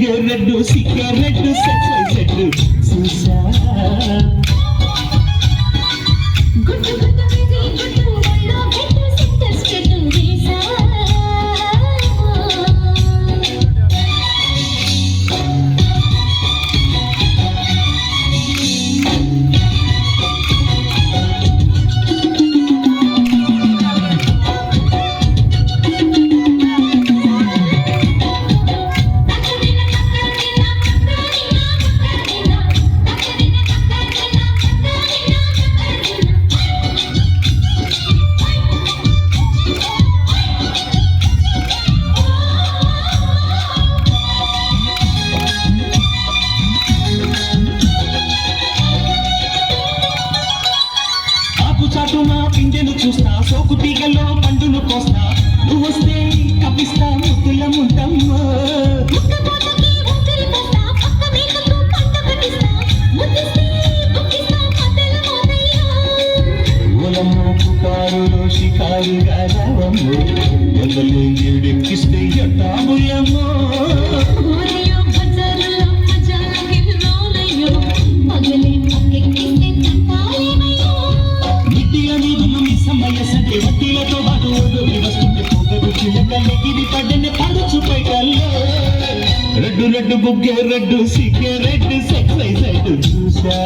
బుగ్గే red cigarette set చూసా చాటున పిందెను చూస్తా సోకు తీగలో పండును కోస్తా నువ్వు వస్తే కప్పిస్తా ముద్దుల ముద్దమ్మ పుకారులో షికారుగా రావమ్మో వందలు ఏడెక్కిస్తే ఎట్టాముయమ్మో వడ్డీలతో పాటు వస్తుంటే పొగరు చిలకలెగిరి పడ్డన పడుచుపై కల్లో రెడ్డు బుగ్గే రెడ్డు సిగరెట్టు సెక్సైజ్ చూసా